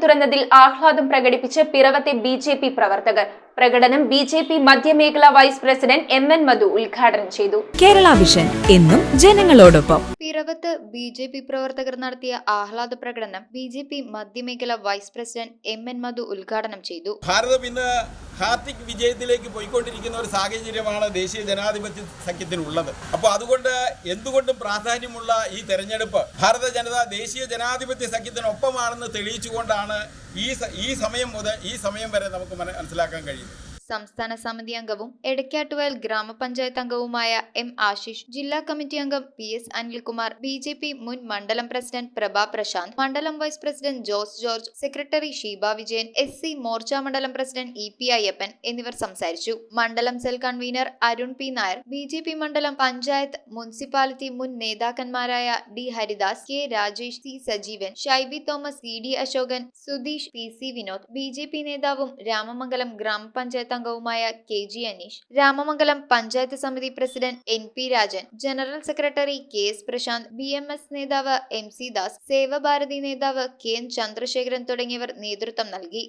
തുറന്നതിൽ ആഹ്ലാദം പ്രകടിപ്പിച്ച് പിറവത്തെ ബി.ജെ.പി. പ്രവർത്തകർ. പ്രകടനം ബി.ജെ.പി. മധ്യമേഖലാ വൈസ് പ്രസിഡന്റ് എം.എൻ. മധു ഉദ്ഘാടനം ചെയ്തു. കേരള വിഷൻ എന്നും ജനങ്ങളോടൊപ്പം. പിറവത്ത് ബി.ജെ.പി. പ്രവർത്തകർ നടത്തിയ ആഹ്ലാദ പ്രകടനം ബി.ജെ.പി. മധ്യമേഖലാ വൈസ് പ്രസിഡന്റ് എം.എൻ. മധു ഉദ്ഘാടനം ചെയ്തു. ഭാരതം ഇന്ന് ഹാർട്ടിക് വിജയത്തിലേക്ക് പോയിക്കൊണ്ടിരിക്കുന്ന ഒരു സാഹചര്യമാണ് ദേശീയ ജനാധിപത്യ സഖ്യത്തിനുള്ളത്. അപ്പോൾ അതുകൊണ്ട് എന്തുകൊണ്ടും പ്രാധാന്യമുള്ള ഈ തെരഞ്ഞെടുപ്പ് ഭാരത ജനത ദേശീയ ജനാധിപത്യ സഖ്യത്തിനൊപ്പമാണെന്ന് തെളിയിച്ചുകൊണ്ടാണ് ഈ സമയം മുതൽ ഈ സമയം വരെ നമുക്ക് മനസ്സിലാക്കാൻ കഴിയുന്നത്. സംസ്ഥാന സമിതി അംഗവും എടക്കാട്ടുവയൽ ഗ്രാമപഞ്ചായത്ത് അംഗവുമായ എം ആശിഷ്, ജില്ലാ കമ്മിറ്റി അംഗം പി.എസ്. അനിൽകുമാർ, ബി.ജെ.പി. മുൻ മണ്ഡലം പ്രസിഡന്റ് പ്രഭ പ്രശാന്ത്, മണ്ഡലം vice president Jose George, secretary Sheeba Vijayan, SC. Morcha മണ്ഡലം പ്രസിഡന്റ് ഇ.പി. അയ്യപ്പൻ എന്നിവർ സംസാരിച്ചു. മണ്ഡലം cell convener Arun P. Nair, BJP. മണ്ഡലം പഞ്ചായത്ത് മുനിസിപ്പാലിറ്റി മുൻ നേതാക്കന്മാരായ D. Haridas, K. Rajesh, C. Sajeevan, Shaiby Thomas, C D. Ashokan, Sudheesh, P C. Vinod, BJP. നേതാവും രാമമംഗലം ഗ്രാമപഞ്ചായത്ത് അംഗവുമായ കെ.ജി. അനീഷ്, രാമമംഗലം പഞ്ചായത്ത് സമിതി president N P. Rajan, general secretary K S. Prashanth, BMS. നേതാവ് എം.സി. ദാസ്, സേവഭാരതി നേതാവ് കെ.എൻ. ചന്ദ്രശേഖരൻ തുടങ്ങിയവർ നേതൃത്വം നൽകി.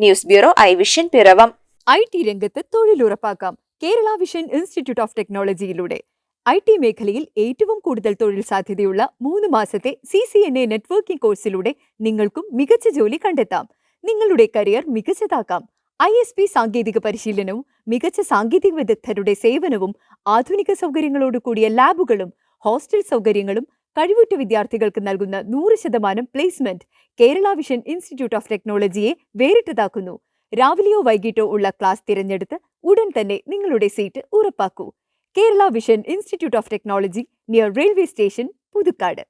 News bureau I vision Piravam. IT രംഗത്ത് തൊഴിലുറപ്പാക്കാം കേരള വിഷൻ ഇൻസ്റ്റിറ്റ്യൂട്ട് ഓഫ് ടെക്നോളജിയിലൂടെ. IT മേഖലയിൽ ഏറ്റവും കൂടുതൽ തൊഴിൽ സാധ്യതയുള്ള 3 മാസത്തെ CCNA നെറ്റ്വർക്കിംഗ് കോഴ്സിലൂടെ നിങ്ങൾക്കും മികച്ച ജോലി കണ്ടെത്താം. നിങ്ങളുടെ കരിയർ മികച്ചതാക്കാം. ISP സാങ്കേതിക പരിശീലനവും മികച്ച സാങ്കേതിക വിദഗ്ധരുടെ സേവനവും ആധുനിക സൗകര്യങ്ങളോട് കൂടിയ ലാബുകളും ഹോസ്റ്റൽ സൗകര്യങ്ങളും കഴിവുറ്റ വിദ്യാർത്ഥികൾക്ക് നൽകുന്ന 100% placement Kerala vision institute of ടെക്നോളജിയെ വേറിട്ടതാക്കുന്നു. രാവിലെയോ വൈകിട്ടോ ഉള്ള ക്ലാസ് തിരഞ്ഞെടുത്ത് ഉടൻ തന്നെ നിങ്ങളുടെ സീറ്റ് ഉറപ്പാക്കൂ. Kerala vision institute of technology, near railway station, Puthukkad.